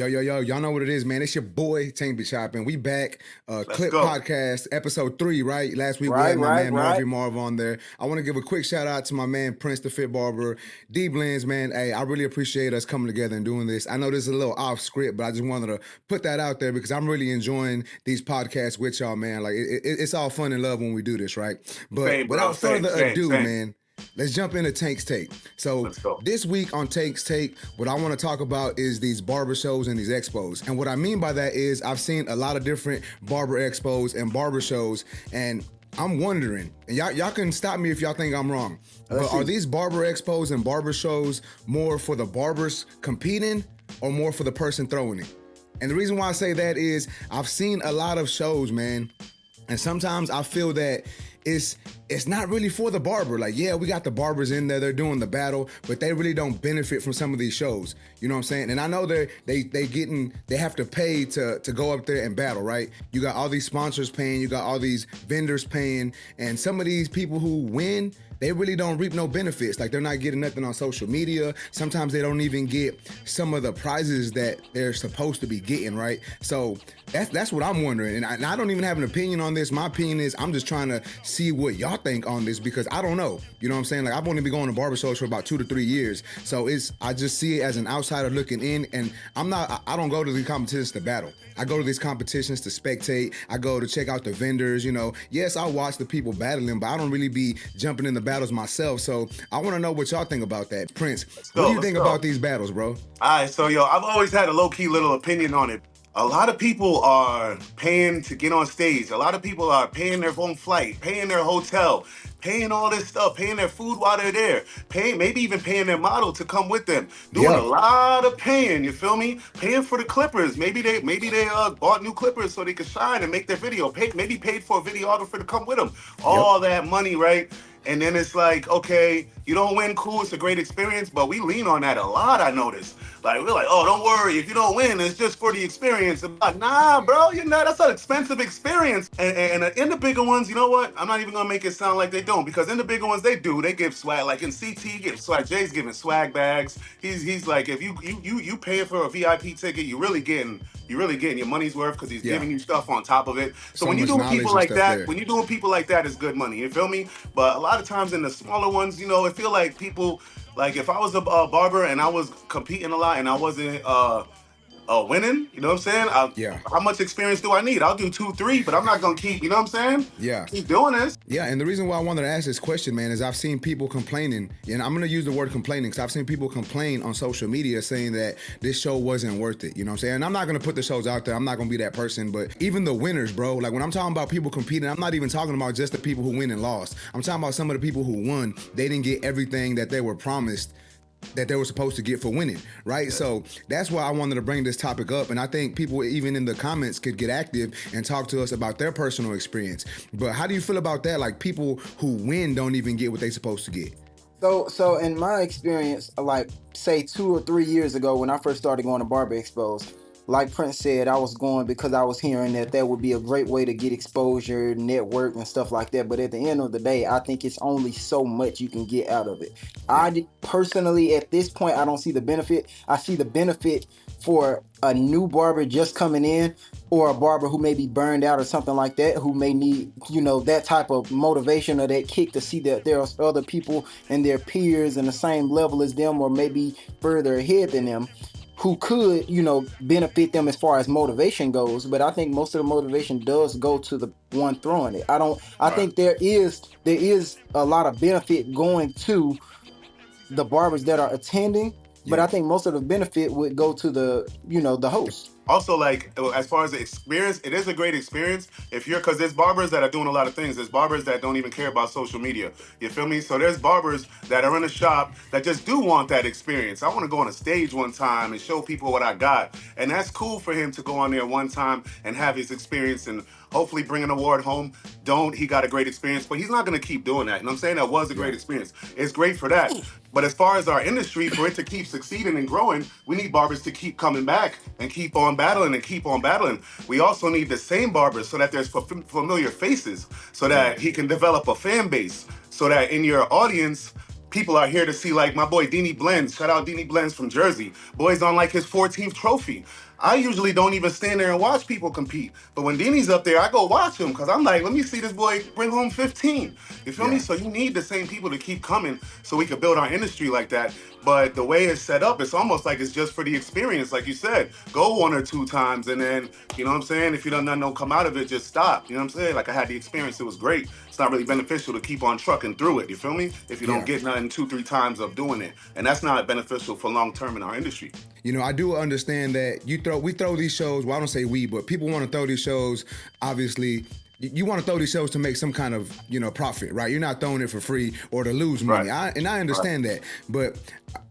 Yo, y'all know what it is, man. It's your boy, Tank Be Choppin. We back. Let's Clip go. Podcast, episode 3, right? Last week we Right, had my right, man right. Marv on there. I want to give a quick shout out to my man Prince the Fit Barber, D Blends, man. Hey, I really appreciate us coming together and doing this. I know this is a little off script, but I just wanted to put that out there because I'm really enjoying these podcasts with y'all, man. Like it's all fun and love when we do this, right? But Same, bro. without further ado, Same. man, let's jump into Tank's Take. So Let's go. this week on Tank's Take, what I want to talk about is these barber shows and these expos. And what I mean by that is I've seen a lot of different barber expos and barber shows, and I'm wondering, and y'all can stop me if y'all think I'm wrong, but are these barber expos and barber shows more for the barbers competing or more for the person throwing it? And the reason why I say that is I've seen a lot of shows, man, and sometimes I feel that it's not really for the barber. Like, yeah, we got the barbers in there, they're doing the battle, but they really don't benefit from some of these shows. You know what I'm saying? And I know they have to pay to go up there and battle, right? You got all these sponsors paying, you got all these vendors paying, and some of these people who win, they really don't reap no benefits. Like, they're not getting nothing on social media. Sometimes they don't even get some of the prizes that they're supposed to be getting, right? So that's what I'm wondering. And I don't even have an opinion on this. My opinion is I'm just trying to see what y'all think on this because I don't know. You know what I'm saying? Like, I've only been going to barber shows for about 2 to 3 years. So I just see it as an outsider looking in, and I don't go to these competitions to battle. I go to these competitions to spectate. I go to check out the vendors, you know. Yes, I watch the people battling, but I don't really be jumping in the battles myself. So I want to know what y'all think about that. Prince, what do you think about these battles, bro? All right, so I've always had a low-key little opinion on it. A lot of people are paying to get on stage. A lot of people are paying their own flight, paying their hotel, paying all this stuff, paying their food while they're there, maybe even paying their model to come with them. Doing a lot of paying, you feel me? Paying for the clippers. Maybe they bought new clippers so they could shine and make their video. Maybe paid for a videographer to come with them. All that money, right? And then it's like, okay, you don't win, cool, it's a great experience, but we lean on that a lot, I noticed. Like, we're like, oh, don't worry, if you don't win, it's just for the experience. I'm like, nah, bro, that's an expensive experience. And in the bigger ones, you know what? I'm not even gonna make it sound like they don't, because in the bigger ones, they do. They give swag, like in CT, give swag. Jay's giving swag bags. He's like, if you paying for a VIP ticket, you're really getting your money's worth because he's giving you stuff on top of it. So when you're doing people like that, it's good money. You feel me? But a lot of times in the smaller ones, I feel like people, like if I was a barber and I was competing a lot and I wasn't winning, you know what I'm saying? How much experience do I need? I'll do 2, 3, but I'm not gonna keep, you know what I'm saying? Keep doing this. Yeah, and the reason why I wanted to ask this question, man, is I've seen people complaining, and I'm gonna use the word complaining because I've seen people complain on social media saying that this show wasn't worth it. You know what I'm saying? And I'm not gonna put the shows out there. I'm not gonna be that person, but even the winners, bro. Like when I'm talking about people competing, I'm not even talking about just the people who win and lost. I'm talking about some of the people who won. They didn't get everything that they were promised that they were supposed to get for winning, right? So that's why I wanted to bring this topic up, and I think people even in the comments could get active and talk to us about their personal experience. But how do you feel about that? Like people who win don't even get what they're supposed to get. So in my experience, like say 2 or 3 years ago when I first started going to Barber Expos, like Prince said, I was going because I was hearing that would be a great way to get exposure, network, and stuff like that. But at the end of the day, I think it's only so much you can get out of it. I personally, at this point, I don't see the benefit. I see the benefit for a new barber just coming in, or a barber who may be burned out or something like that, who may need, that type of motivation or that kick to see that there are other people and their peers in the same level as them or maybe further ahead than them, who could, benefit them as far as motivation goes. But I think most of the motivation does go to the one throwing it. I think there is a lot of benefit going to the barbers that are attending, but I think most of the benefit would go to the host. Also, like, as far as the experience, it is a great experience because there's barbers that are doing a lot of things. There's barbers that don't even care about social media. You feel me? So there's barbers that are in a shop that just do want that experience. I want to go on a stage one time and show people what I got. And that's cool for him to go on there one time and have his experience and hopefully bring an award home. He got a great experience, but he's not going to keep doing that. And I'm saying that was a great experience. It's great for that. But as far as our industry, for it to keep succeeding and growing, we need barbers to keep coming back and keep on battling and keep on battling. We also need the same barbers so that there's familiar faces, so that he can develop a fan base, so that in your audience, people are here to see, like my boy Deanie Blends. Shout out Deanie Blends from Jersey. Boy's on like his 14th trophy. I usually don't even stand there and watch people compete. But when Denny's up there, I go watch him because I'm like, let me see this boy bring home 15. You feel me? Yeah. So you need the same people to keep coming so we can build our industry like that. But the way it's set up, it's almost like it's just for the experience. Like you said, go one or two times and then, you know what I'm saying? If you don't nothing don't come out of it, just stop. You know what I'm saying? Like I had the experience, it was great. It's not really beneficial to keep on trucking through it. You feel me? If you don't Yeah. get nothing 2-3 times of doing it. And that's not beneficial for long term in our industry. You know, I do understand that we throw these shows. Well, I don't say we, but people want to throw these shows. Obviously, you want to throw these shows to make some kind of profit, right? You're not throwing it for free or to lose money. Right. I understand that, but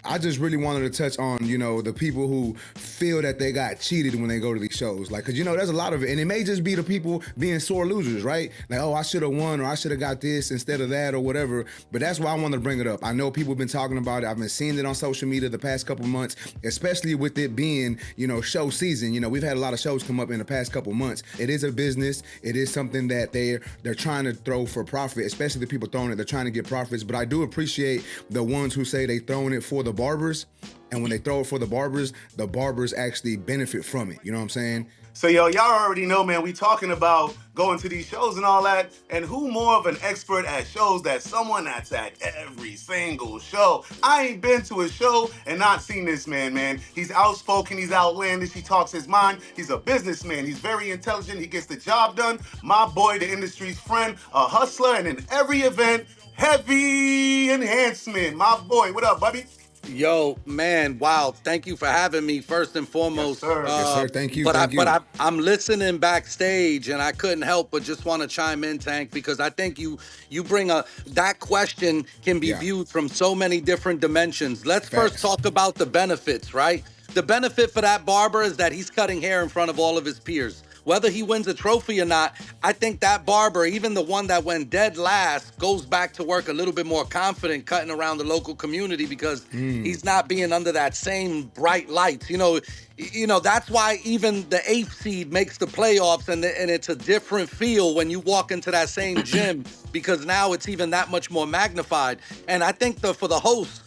I just really wanted to touch on the people who feel that they got cheated when they go to these shows, like, because there's a lot of it, and it may just be the people being sore losers, right? Like, oh, I should have won, or I should have got this instead of that, or whatever. But that's why I wanted to bring it up. I know people have been talking about it. I've been seeing it on social media the past couple months, especially with it being show season. We've had a lot of shows come up in the past couple months. It is a business. It is something that they're trying to throw for profit, especially the people throwing it. They're trying to get profits. But I do appreciate the ones who say they throwing it for the barbers, and when they throw it for the barbers actually benefit from it. You know what I'm saying? So y'all already know, man, we talking about going to these shows and all that, and who more of an expert at shows than someone that's at every single show. I ain't been to a show and not seen this man. He's outspoken, he's outlandish, he talks his mind, he's a businessman, he's very intelligent, he gets the job done. My boy, the industry's friend, a hustler, and in every event, heavy enhancement. My boy, what up, Bubby? Yo, man, wow. Thank you for having me first and Yes, foremost. sir. Yes, sir. Thank you. But Thank you. I'm listening backstage and I couldn't help but just want to chime in, Tank, because I think you bring that question can be viewed from so many different dimensions. Let's first talk about the benefits, right? The benefit for that barber is that he's cutting hair in front of all of his peers. Whether he wins a trophy or not, I think that barber, even the one that went dead last, goes back to work a little bit more confident cutting around the local community because he's not being under that same bright lights. That's why even the 8th seed makes the playoffs, and it's a different feel when you walk into that same gym because now it's even that much more magnified. And I think for the host,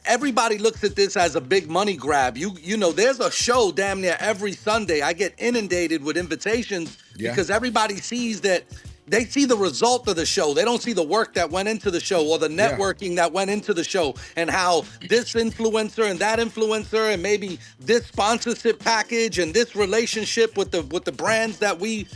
everybody looks at this as a big money grab. There's a show damn near every Sunday. I get inundated with invitations because everybody sees that. They see the result of the show. They don't see the work that went into the show or the networking that went into the show, and how this influencer and that influencer and maybe this sponsorship package and this relationship with the brands that we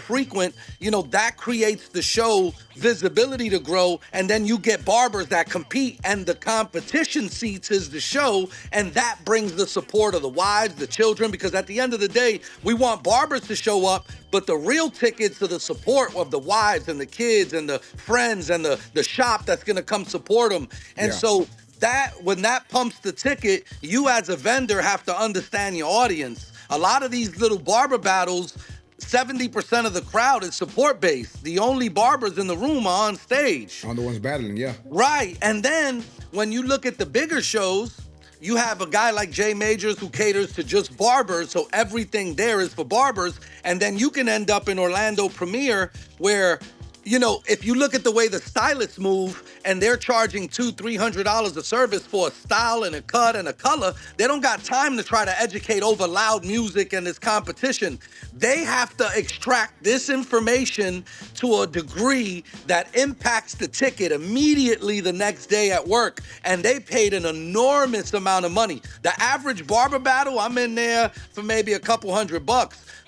frequent, that creates the show visibility to grow. And then you get barbers that compete, and the competition seats is the show, and that brings the support of the wives, the children, because at the end of the day, we want barbers to show up, but the real tickets to the support of the wives and the kids and the friends and the shop that's going to come support them. And so that when that pumps the ticket, you as a vendor have to understand your audience. A lot of these little barber battles, 70% of the crowd is support based. The only barbers in the room are on stage. On the ones battling, Right. And then when you look at the bigger shows, you have a guy like Jay Majors who caters to just barbers, so everything there is for barbers. And then you can end up in Orlando Premiere where, if you look at the way the stylists move and they're charging $200-$300 a service for a style and a cut and a color, they don't got time to try to educate over loud music and this competition. They have to extract this information to a degree that impacts the ticket immediately the next day at work. And they paid an enormous amount of money. The average barber battle, I'm in there for maybe a couple $100.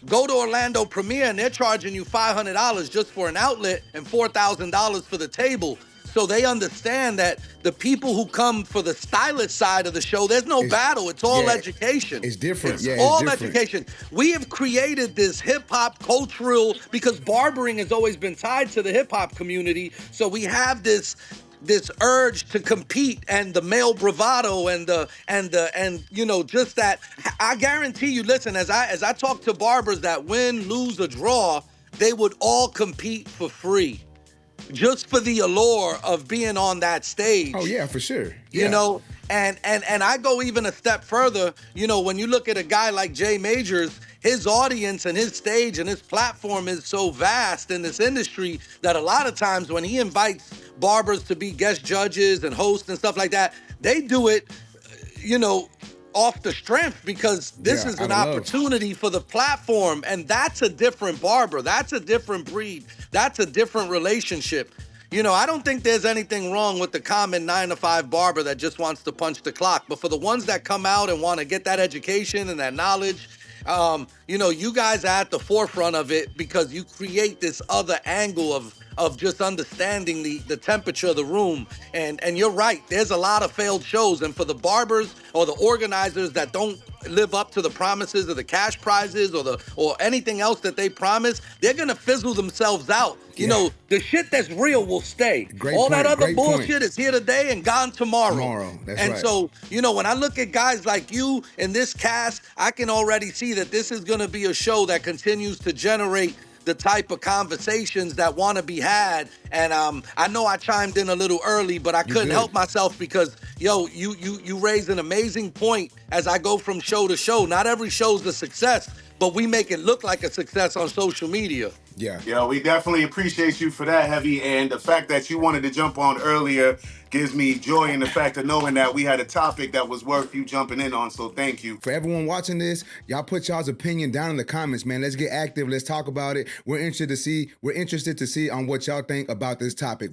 Go to Orlando Premiere and they're charging you $500 just for an outlet and $4,000 for the table. So they understand that the people who come for the stylist side of the show, there's no battle. It's all education. It's different. It's all education. We have created this hip hop cultural, because barbering has always been tied to the hip hop community. So we have this urge to compete, and the male bravado and just that. I guarantee you, listen, as I talk to barbers that win, lose, or draw, they would all compete for free, just for the allure of being on that stage. Oh yeah, for sure. And I go even a step further. When you look at a guy like Jay Majors, his audience and his stage and his platform is so vast in this industry that a lot of times when he invites barbers to be guest judges and hosts and stuff like that, they do it, off the strength because this is out an of love. opportunity for the platform, and that's a different barber. That's a different breed. That's a different relationship. You know, I don't think there's anything wrong with the common 9-to-5 barber that just wants to punch the clock. But for the ones that come out and want to get that education and that knowledge, you know, you guys are at the forefront of it because you create this other angle of just understanding the temperature of the room. And you're right, there's a lot of failed shows. And for the barbers or the organizers that don't live up to the promises of the cash prizes or anything else that they promise, they're gonna fizzle themselves out. You know, the shit that's real will stay. All that other bullshit is here today and gone tomorrow. That's and right. so, you know, when I look at guys like you in this cast, I can already see that this is gonna be a show that continues to generate the type of conversations that want to be had. And I know I chimed in a little early, but I couldn't help myself because, yo, you raised an amazing point as I go from show to show. Not every show's a success, but we make it look like a success on social media. Yeah, we definitely appreciate you for that, Heavy. And the fact that you wanted to jump on earlier gives me joy in the fact of knowing that we had a topic that was worth you jumping in on. So thank you. For everyone watching this, y'all put y'all's opinion down in the comments, man. Let's get active. Let's talk about it. We're interested to see on what y'all think about this topic.